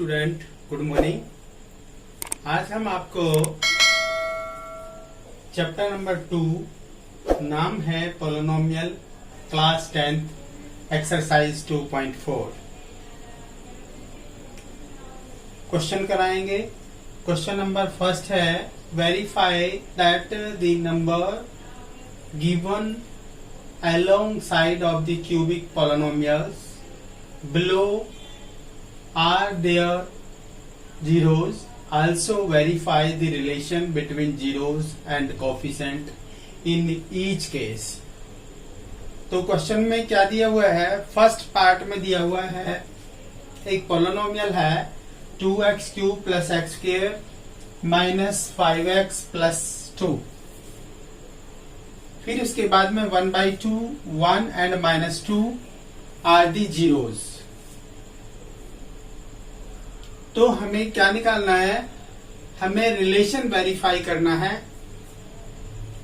Student, good morning. आज हम आपको चैप्टर नंबर 2, नाम है polynomial, class 10th exercise 2.4 question कराएंगे। क्वेश्चन नंबर फर्स्ट है, verify that the number given alongside of the cubic polynomials below are there zeros. Also verify the relation between zeros and coefficient in each case. तो question में क्या दिया हुआ है? First part में दिया हुआ है एक पॉलिनोमियल है 2x cube plus x square minus 5x plus 2। फिर उसके बाद में 1/2, 1 एंड -2 आर दी जीरोस। तो हमें क्या निकालना है? हमें रिलेशन वेरीफाई करना है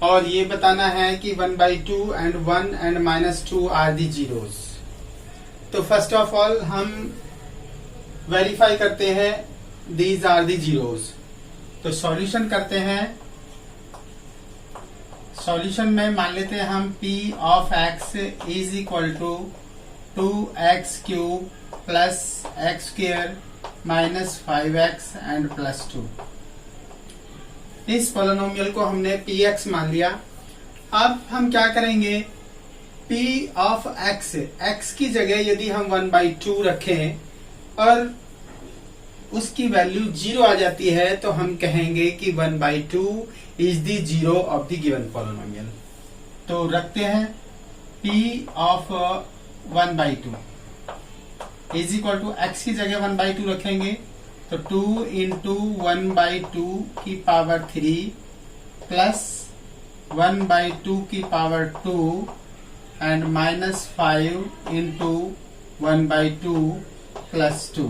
और ये बताना है कि 1/2 and 1 and -2 are the zeros. तो फर्स्ट ऑफ ऑल हम वेरीफाई करते हैं दीज आर दी जीरोस। तो सॉल्यूशन करते हैं। सॉल्यूशन में मान लेते हैं हम p of x is equal to 2x cube plus x square minus 5x and plus 2। इस पॉलिनोमियल को हमने px मान लिया। अब हम क्या करेंगे? p ऑफ x की जगह यदि हम 1/2 रखें और उसकी वैल्यू 0 आ जाती है तो हम कहेंगे कि 1/2 is the zero of the given polynomial. तो रखते हैं p of 1/2 is equal to x की जगह 1/2 रखेंगे तो 2 इंटू 1/2 की पावर 3 प्लस 1/2 की power 2 and minus 5 into 1/2 plus 2।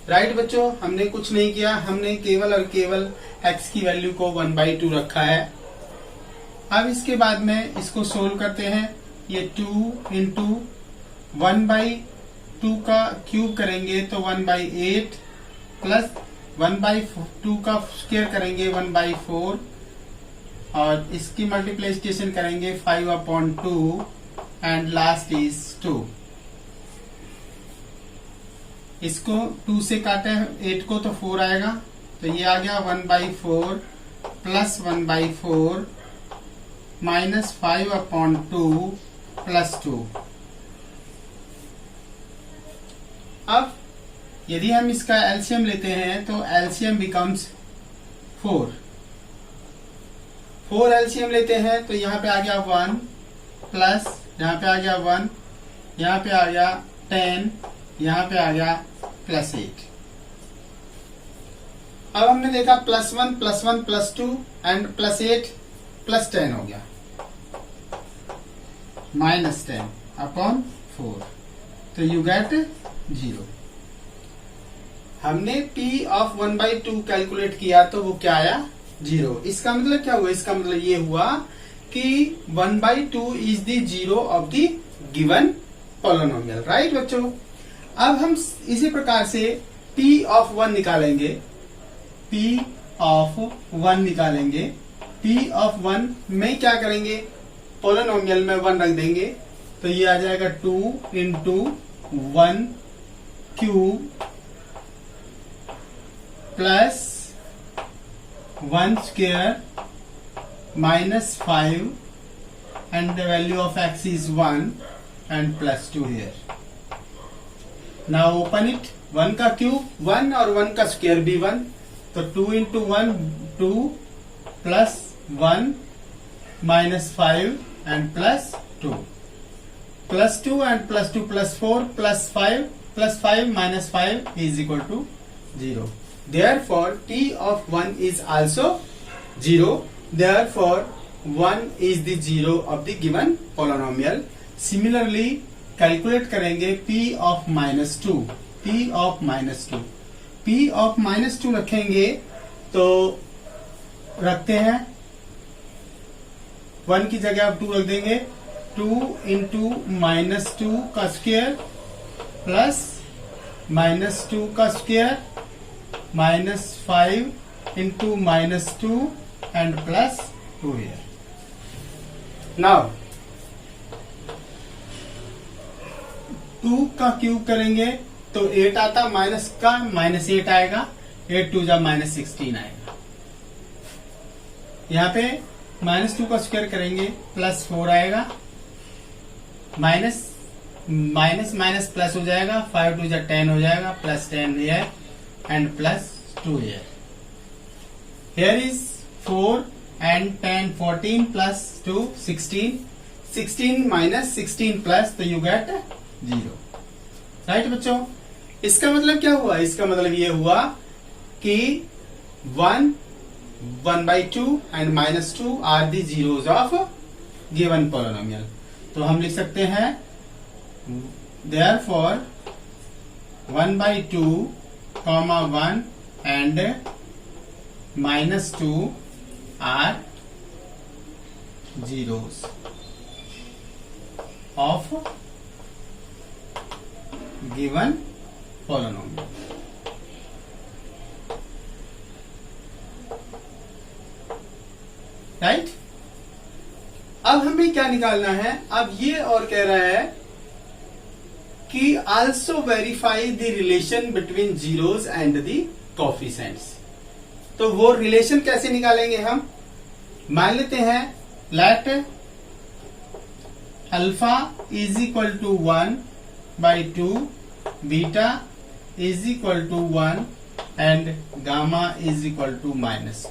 Right बच्चों, हमने कुछ नहीं किया, हमने केवल और केवल x की वैल्यू को 1/2 रखा है। अब इसके बाद में इसको सोल्व करते हैं। ये 2 इंटू 1/2 का क्यूब करेंगे तो 1/8 प्लस 1/2 का स्क्वायर करेंगे 1/4 और इसकी मल्टीप्लिकेशन करेंगे 5/2 एंड लास्ट इज 2। इसको 2 से काटे 8 को तो 4 आएगा, तो ये आ गया 1/4 प्लस 1/4 माइनस 5/2 प्लस 2। अब यदि हम इसका एलसीएम लेते हैं तो एलसीएम बिकम्स 4 एलसीएम लेते हैं तो यहाँ पे आ गया 1 प्लस यहाँ पे आ गया 1, यहाँ पे आ गया 10, यहाँ पे आ गया प्लस 8। अब हमने देखा +1 +1 +2 एंड प्लस 8 प्लस 10 हो गया -10/4। तो यू गेट 0। हमने p ऑफ 1/2 कैलकुलेट किया तो वो क्या आया? 0। इसका मतलब क्या हुआ? इसका मतलब ये हुआ कि 1/2 is the zero of the given polynomial. Right बच्चों, अब हम इसी प्रकार से p ऑफ 1 निकालेंगे। p ऑफ 1 निकालेंगे। p ऑफ 1 में क्या करेंगे? पॉलिनोमियल में 1 रख देंगे तो ये आ जाएगा 2 into 1 cube plus 1 square minus 5 and the value of x is 1 and plus 2 here. Now open it. 1 का क्यूब 1 और 1 का स्क्वायर भी 1, तो 2 into 1 2 plus 1 minus 5 and plus 2 plus 2 and plus 2 plus 4 plus 5 minus 5 is equal to 0। Therefore t of 1 is also 0. Therefore 1 is the zero of the given polynomial. Similarly calculate करेंगे p of -2। p of -2 रखेंगे तो रखते हैं 1 की जगह आप 2 रख देंगे। 2 इंटू -2 का स्क्वायर प्लस -2 का square -5 into -2 and +2 here. Now 2 का क्यूब करेंगे तो 8 आता, माइनस का -8 आएगा, 8 2 जा -16 आएगा. यहाँ पे -2 का स्क्वायर करेंगे +4 आएगा, माइनस माइनस प्लस हो जाएगा, 5 2 जा 10 हो जाएगा, +10 here and +2 here. Here is 4 and 10 14 plus 2 16, 16 minus 16 plus, तो you get 0. राइट बच्चों, इसका मतलब क्या हुआ? इसका मतलब ये हुआ कि 1 1/2 and -2 are the zeros of given polynomial. तो हम लिख सकते हैं therefore 1/2, 1 and -2 are zeros of given polynomial. Right? अब हमें क्या निकालना है? अब ये और कह रहा है कि also verify the relation between zeros and the coefficients. तो वो रिलेशन कैसे निकालेंगे हम? मान लेते हैं let alpha is equal to 1/2, beta is equal to 1 and gamma is equal to -2.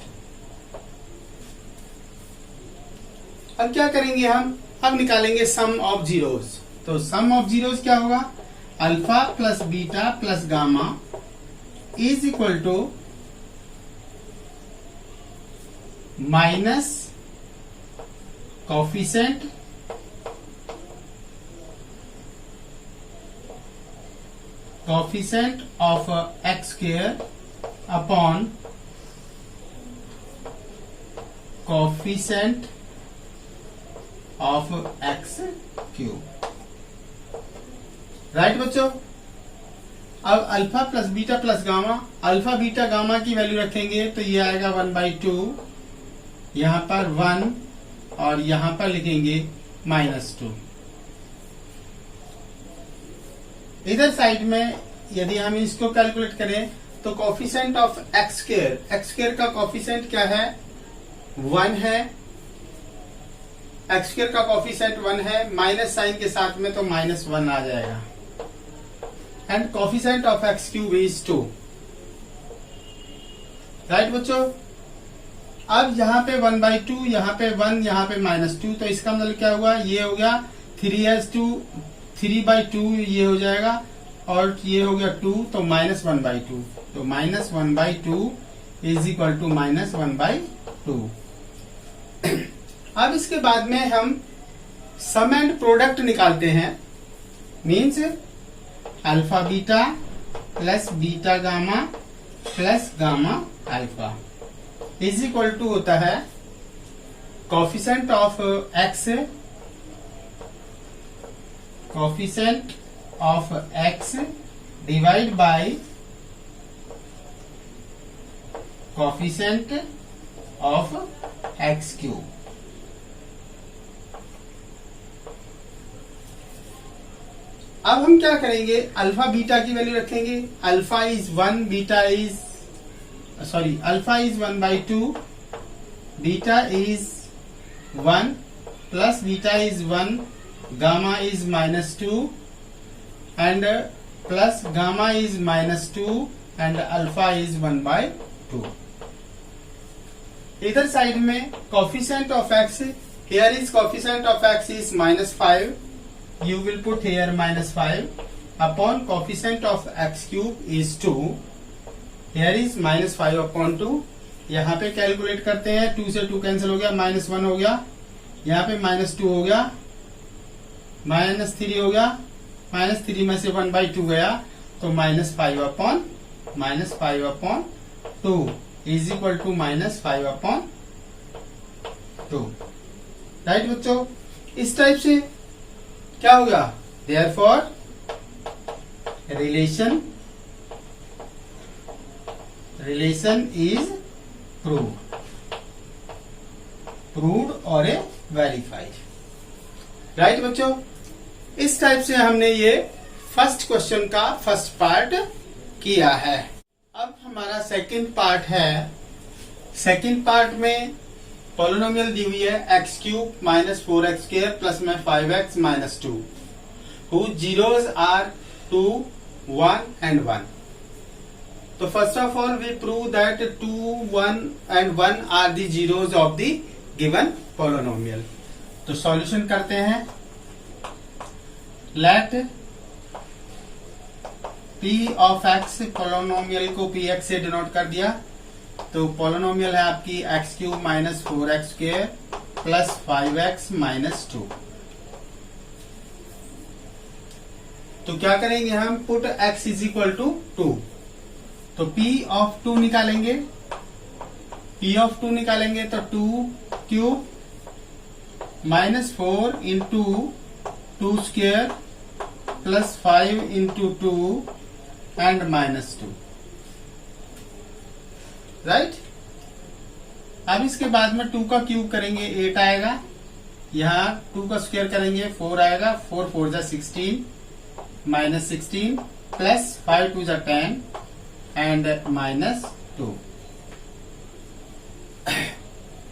अब क्या करेंगे हम? अब निकालेंगे सम ऑफ जीरोस. तो सम ऑफ जीरोस क्या होगा? Alpha plus beta plus gamma is equal to minus coefficient of x square upon coefficient of x cube. Right बच्चों, अब alpha plus beta plus gamma, alpha beta gamma की value रखेंगे तो ये आएगा 1/2, यहां पर 1 और यहां पर लिखेंगे -2. इधर साइड में यदि हम इसको कैलकुलेट करें तो कोफिशिएंट ऑफ एक्स स्क्वायर का कोफिशिएंट क्या है? 1 है. एक्स स्क्वायर का कोफिशिएंट 1 है, माइनस साइन के साथ में तो -1 आ जाएगा. And coefficient of x cube is 2. Right बच्चों, अब यहाँ पे 1/2, यहाँ पे 1, यहाँ पे -2, तो इसका मतलब क्या हुआ? ये हो गया 3/2 ये हो जाएगा और ये हो गया 2, तो -1/2. तो -1/2 इज इक्वल टू -1/2. अब इसके बाद में हम सम एंड प्रोडक्ट निकालते हैं. Means alpha beta plus beta gamma plus gamma alpha is equal to होता है coefficient of x divide by coefficient of x cube. अब हम क्या करेंगे? अल्फा बीटा की वैल्यू रखेंगे. Alpha is 1, beta is alpha is 1/2, beta is 1 plus beta is 1, gamma is -2 and plus gamma is -2 and alpha is 1/2. इधर side में coefficient of x, here is coefficient of x is -5. You will put here -5 upon coefficient of x cube is 2. Here is -5 upon 2. यहाँ पे calculate करते हैं. 2 से 2 cancel हो गया, -1 हो गया, यहाँ पे -2 हो गया, -3 हो गया, -3 में से 1/2 गया, तो -5 upon 2 is equal to -5 upon 2. Right बच्चों, इस टाइप से क्या होगा? Therefore relation relation is proved और ए वेरीफाइड। राइट बच्चों, इस टाइप से हमने ये फर्स्ट क्वेश्चन का फर्स्ट पार्ट किया है। अब हमारा सेकंड पार्ट है। सेकंड पार्ट में पॉलिनोमियल दी हुई है x cube minus 4x square plus में 5x minus 2 whose zeros are 2, 1 and 1. So first of all we prove that 2, 1 and 1 are the zeros of the given polynomial. तो solution करते हैं। Let p of x, polynomial को px से denote कर दिया, तो polynomial है आपकी x cube minus 4x square plus 5x minus 2। तो क्या करेंगे हम, put x is equal to 2, तो p ऑफ 2 निकालेंगे। p ऑफ 2 निकालेंगे तो 2 cube minus 4 into 2 square plus 5 into 2 and minus 2। Right, अब इसके बाद में 2 का क्यूब करेंगे 8 आएगा, यहाँ 2 का स्क्वायर करेंगे 4 आएगा, 4 4 जा 16 माइनस 16 प्लस 5 2 जा 10 एंड माइनस 2।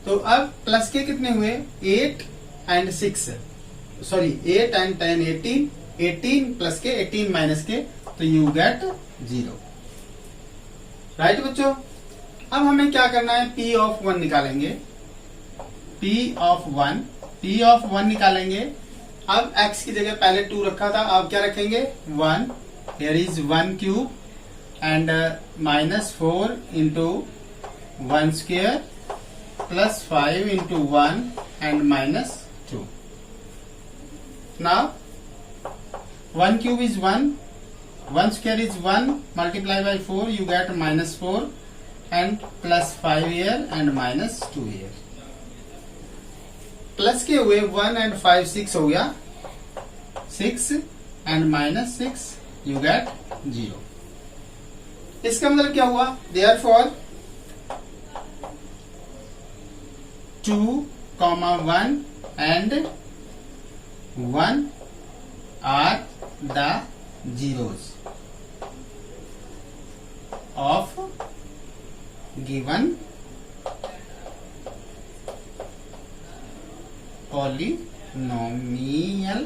तो अब प्लस के कितने हुए, 8 एंड 6, सॉरी 8 एंड 10 18, 18 प्लस के 18 माइनस के, तो यू गेट 0। राइट बच्चों, अब हमें क्या करना है, p ऑफ 1 निकालेंगे। p ऑफ 1 निकालेंगे। अब x की जगह पहले 2 रखा था, अब क्या रखेंगे 1, here is 1 cube and minus 4 into 1 square plus 5 into 1 and minus 2। Now 1 cube is 1, 1 square is 1, multiply by 4 you get minus 4 and plus 5 here and minus 2 here. Plus के हुए 1 and 5 6 हो गया, 6 and minus 6 you get 0. इसका मतलब क्या हुआ, therefore 2, 1 and 1 are the zeros of given polynomial.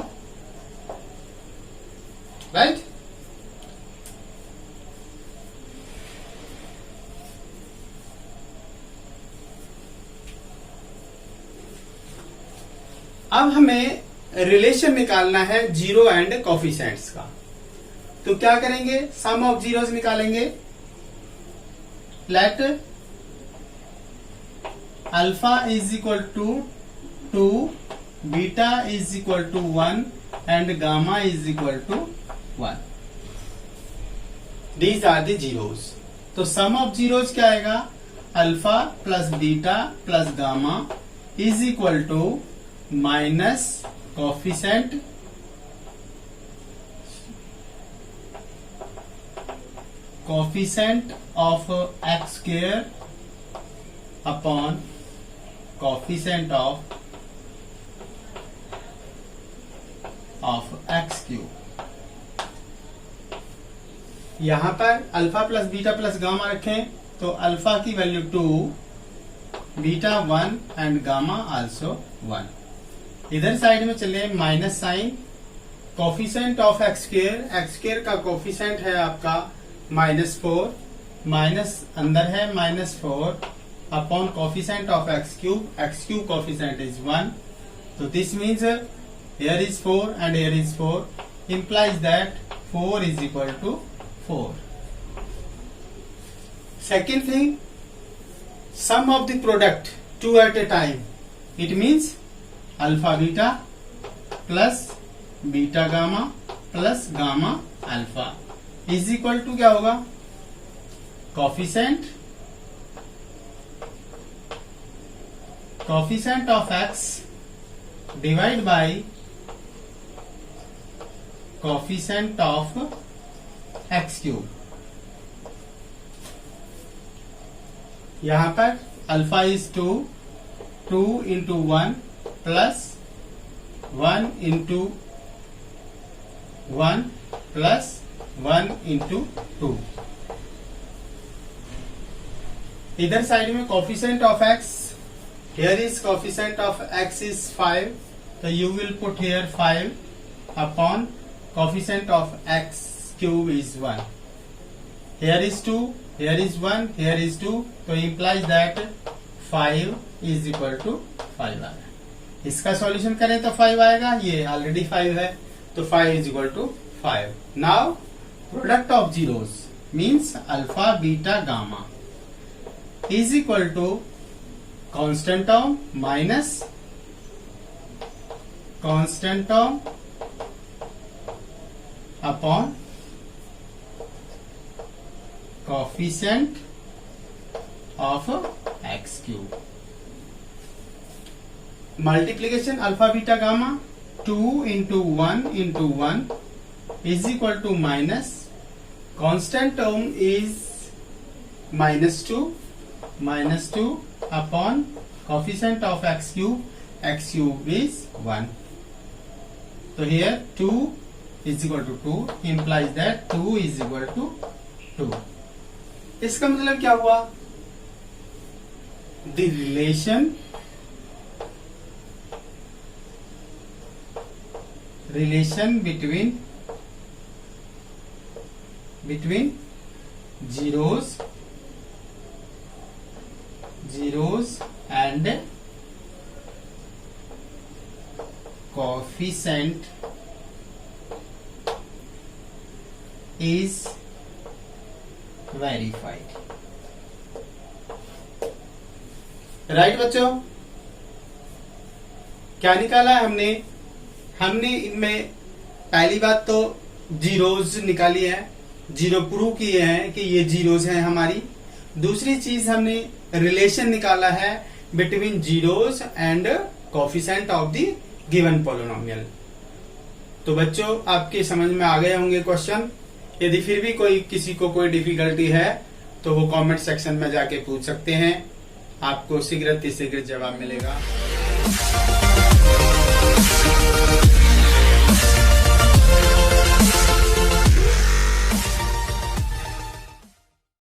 Right? अब हमें रिलेशन निकालना है जीरो एंड कोफिशिएंट्स का। तो क्या करेंगे, सम ऑफ जीरोस निकालेंगे। Let alpha is equal to 2, beta is equal to 1 and gamma is equal to 1। These are the zeros. तो सम ऑफ जीरोस क्या आएगा, alpha plus beta plus gamma is equal to minus coefficient of x square upon coefficient of x cube. यहां पर alpha plus beta plus gamma रखें, तो alpha की value 2, beta 1 and gamma also 1। इधर side में चले minus sign, coefficient of x square का coefficient है आपका -4, माइनस अंदर है -4 upon coefficient of x cube coefficient is 1। तो this means here is 4 and here is 4, implies that 4 is equal to 4. Second thing, sum of the product 2 at a time, it means alpha beta plus beta gamma plus gamma alpha is equal to क्या होगा, coefficient of x divide by coefficient of x cube। यहाँ पर alpha is 2, 2 into 1 plus 1 into 1 plus 1 into 2। इधर side में coefficient of x, here is coefficient of x is 5, तो you will put here 5 upon coefficient of x cube is 1। Here is 2, here is 1, here is 2, तो implies that 5 is equal to 5 आएगा। इसका solution करें तो 5 आएगा, ये already 5 है, तो 5 is equal to 5। Now product of zeros means alpha, beta, gamma is equal to constant term minus constant term upon coefficient of x cube। Multiplication alpha beta gamma 2 into 1 into 1 is equal to minus constant term is -2 upon coefficient of x cube is 1। So here 2 is equal to 2 implies that 2 is equal to 2। इसका मतलब क्या हुआ? The relation between zeros and coefficient is verified. Right बच्चों, क्या निकाला हमने इनमें पहली बात तो जीरोज निकाली है, जीरो प्रूव किए हैं कि ये जीरोज हैं हमारी। दूसरी चीज हमने रिलेशन निकाला है between zeros and coefficient of the given polynomial. तो बच्चों आपके समझ में आ गए होंगे क्वेश्चन। यदि फिर भी किसी को कोई डिफिकल्टी है तो वो कमेंट सेक्शन में जाके पूछ सकते हैं, आपको शीघ्र जवाब मिलेगा।